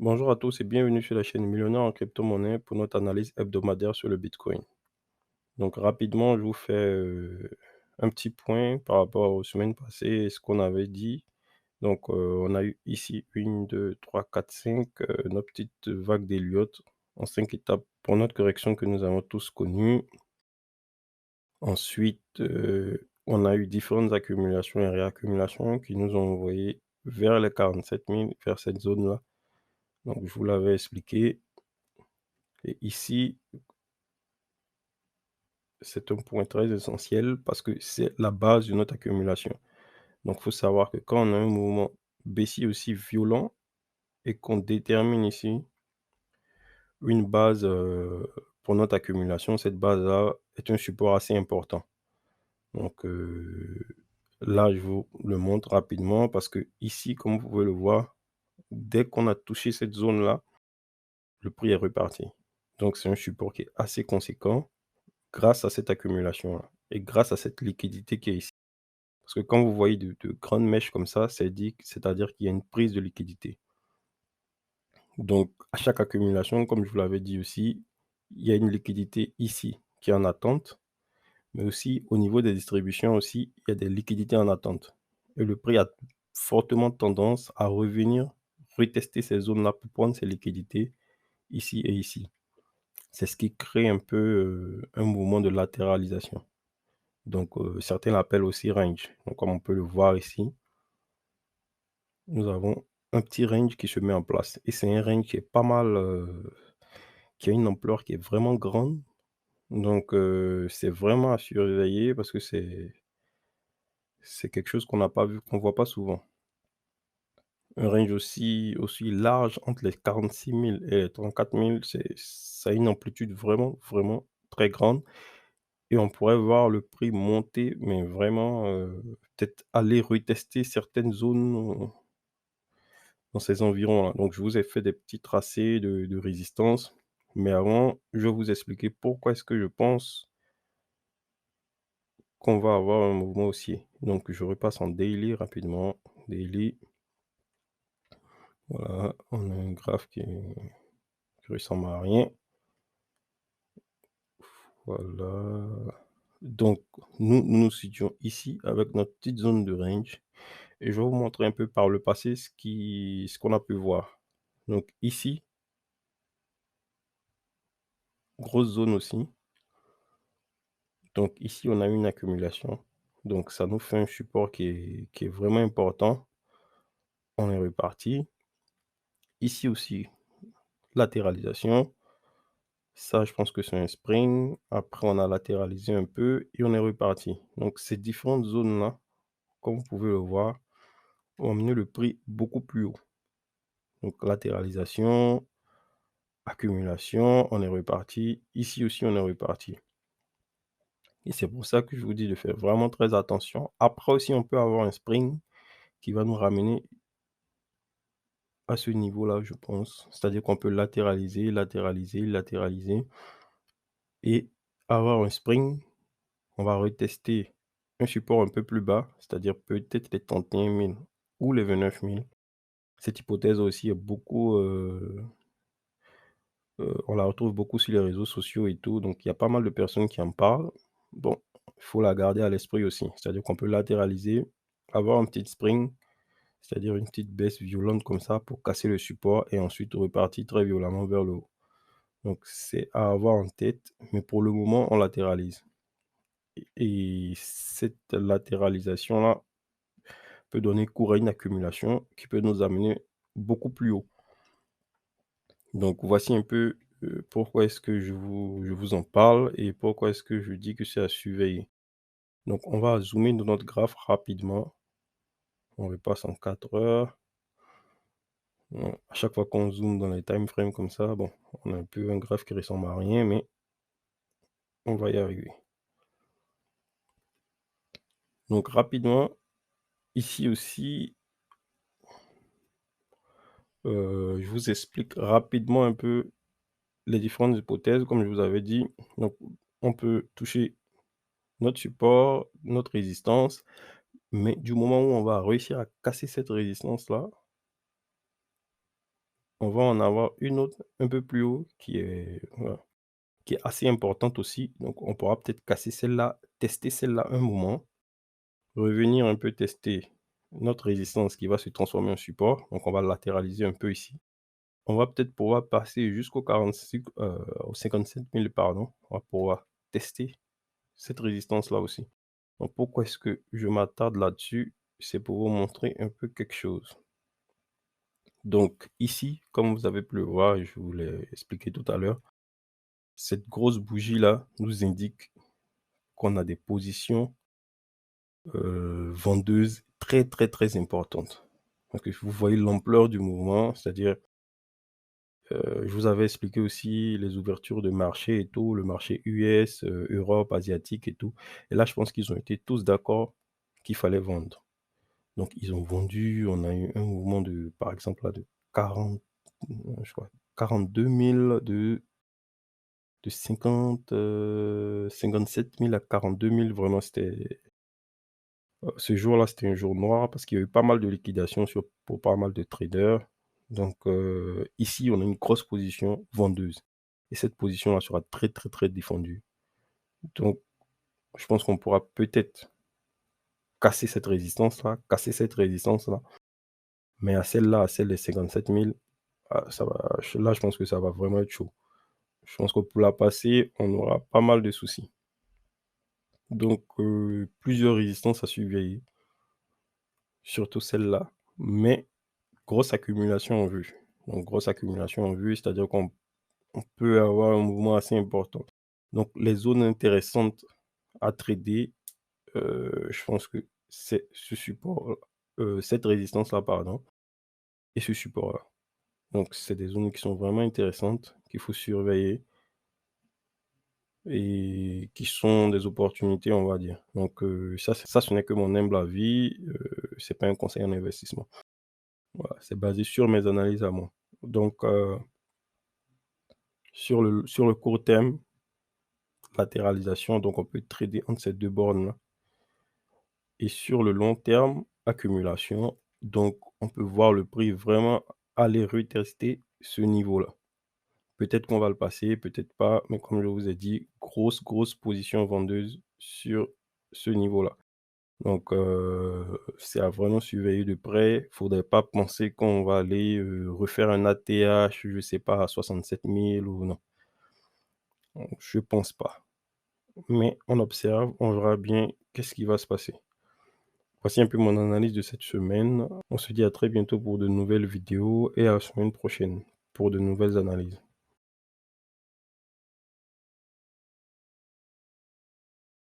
Bonjour à tous et bienvenue sur la chaîne Millionnaire en crypto-monnaie pour notre analyse hebdomadaire sur le Bitcoin. Donc rapidement, je vous fais un petit point par rapport aux semaines passées et ce qu'on avait dit. Donc on a eu ici une, 2, 3, 4, 5, notre petite vague d'Elliott en 5 étapes pour notre correction que nous avons tous connue. Ensuite, on a eu différentes accumulations et réaccumulations qui nous ont envoyé vers les 47 000, vers cette zone-là. Donc je vous l'avais expliqué. Et ici, c'est un point très essentiel parce que c'est la base de notre accumulation. Donc, il faut savoir que quand on a un mouvement baissier aussi violent et qu'on détermine ici une base pour notre accumulation, cette base-là est un support assez important. Donc, là, je vous le montre rapidement parce que ici, comme vous pouvez le voir, dès qu'on a touché cette zone-là, le prix est reparti. Donc, c'est un support qui est assez conséquent grâce à cette accumulation-là et grâce à cette liquidité qui est ici. Parce que quand vous voyez de grandes mèches comme ça, c'est-à-dire qu'il y a une prise de liquidité. Donc, à chaque accumulation, comme je vous l'avais dit aussi, il y a une liquidité ici qui est en attente, mais aussi au niveau des distributions aussi, il y a des liquidités en attente. Et le prix a fortement tendance à revenir retester ces zones-là pour prendre ces liquidités ici et ici. C'est ce qui crée un peu un mouvement de latéralisation. Donc, certains l'appellent aussi range. Donc, comme on peut le voir ici, nous avons un petit range qui se met en place et c'est un range qui est pas mal, qui a une ampleur qui est vraiment grande. Donc, c'est vraiment à surveiller parce que c'est quelque chose qu'on n'a pas vu, qu'on voit pas souvent. Un range aussi large entre les 46 000 et les 34 000, ça a une amplitude vraiment, vraiment très grande et on pourrait voir le prix monter, mais vraiment, peut-être aller retester certaines zones dans ces environs-là. Donc je vous ai fait des petits tracés de résistance, mais avant, je vais vous expliquer pourquoi est-ce que je pense qu'on va avoir un mouvement haussier. Donc je repasse en daily rapidement. Daily, voilà, on a un graphe qui ressemble à rien. Voilà. Donc nous nous situons ici avec notre petite zone de range et je vais vous montrer un peu par le passé ce qu'on a pu voir. Donc ici, grosse zone aussi. Donc ici, on a une accumulation. Donc ça nous fait un support qui est vraiment important. On est reparti. Ici aussi, latéralisation. Ça, je pense que c'est un spring. Après, on a latéralisé un peu et on est reparti. Donc ces différentes zones-là, comme vous pouvez le voir, ont amené le prix beaucoup plus haut. Donc latéralisation, accumulation, on est reparti. Ici aussi, on est reparti. Et c'est pour ça que je vous dis de faire vraiment très attention. Après aussi, on peut avoir un spring qui va nous ramener à ce niveau-là, je pense. C'est-à-dire qu'on peut latéraliser, latéraliser, latéraliser et avoir un spring. On va retester un support un peu plus bas, c'est-à-dire peut-être les 31 000 ou les 29 000. Cette hypothèse aussi est beaucoup, on la retrouve beaucoup sur les réseaux sociaux et tout, donc il y a pas mal de personnes qui en parlent. Bon, il faut la garder à l'esprit aussi, c'est-à-dire qu'on peut latéraliser, avoir un petit spring, c'est-à-dire une petite baisse violente comme ça pour casser le support et ensuite repartir très violemment vers le haut. Donc c'est à avoir en tête, mais pour le moment, on latéralise et cette latéralisation-là peut donner cours à une accumulation qui peut nous amener beaucoup plus haut. Donc voici un peu, pourquoi est-ce que je vous en parle et pourquoi est-ce que je dis que c'est à surveiller. Donc on va zoomer dans notre graphe rapidement. On repasse en 4 heures. Bon, à chaque fois qu'on zoome dans les time frames comme ça, bon, on a un peu un graphe qui ressemble à rien, mais on va y arriver. Donc rapidement, ici aussi, je vous explique rapidement un peu les différentes hypothèses, comme je vous avais dit. Donc, on peut toucher notre support, notre résistance, mais du moment où on va réussir à casser cette résistance-là, on va en avoir une autre un peu plus haut voilà, qui est assez importante aussi. Donc on pourra peut-être casser celle-là, tester celle-là un moment, revenir un peu tester notre résistance qui va se transformer en support. Donc on va latéraliser un peu ici. On va peut-être pouvoir passer jusqu'au 46, au 57 000 pardon. On va pouvoir tester cette résistance-là aussi. Donc pourquoi est-ce que je m'attarde là-dessus? C'est pour vous montrer un peu quelque chose. Donc ici, comme vous avez pu le voir et je vous l'ai expliqué tout à l'heure, cette grosse bougie-là nous indique qu'on a des positions, vendeuses très, très, très importantes. Parce que vous voyez l'ampleur du mouvement, c'est-à-dire, je vous avais expliqué aussi les ouvertures de marché et tout, le marché US, Europe, asiatique et tout. Et là, je pense qu'ils ont été tous d'accord qu'il fallait vendre. Donc ils ont vendu, on a eu un mouvement de, par exemple, là, de 40, je crois 42 000, de 57 000 à 42 000. Vraiment, ce jour-là, c'était un jour noir parce qu'il y a eu pas mal de liquidations pour pas mal de traders. Donc, ici, on a une grosse position vendeuse et cette position-là sera très, très, très défendue. Donc, je pense qu'on pourra peut-être casser cette résistance-là, mais à celle-là, à celle des 57 000, ah, ça va, là, je pense que ça va vraiment être chaud. Je pense que pour la passer, on aura pas mal de soucis. Donc, plusieurs résistances à surveiller, surtout celle-là, mais grosse accumulation en vue. Donc grosse accumulation en vue, c'est-à-dire qu'on peut avoir un mouvement assez important. Donc les zones intéressantes à trader, je pense que c'est ce support, cette résistance-là, pardon, et ce support-là. Donc c'est des zones qui sont vraiment intéressantes, qu'il faut surveiller et qui sont des opportunités, on va dire. Donc ça, ce n'est que mon humble avis, c'est pas un conseil en investissement. Voilà, c'est basé sur mes analyses à moi. Donc sur le court terme, latéralisation, donc on peut trader entre ces 2 bornes-là, et sur le long terme, accumulation, donc on peut voir le prix vraiment aller retester ce niveau-là. Peut-être qu'on va le passer, peut-être pas, mais comme je vous ai dit, grosse, grosse position vendeuse sur ce niveau-là. Donc c'est à vraiment surveiller de près. Faudrait pas penser qu'on va aller, refaire un ATH, je sais pas, à 67 000 ou non. Je pense pas. Mais on observe, on verra bien qu'est-ce qui va se passer. Voici un peu mon analyse de cette semaine. On se dit à très bientôt pour de nouvelles vidéos et à la semaine prochaine pour de nouvelles analyses.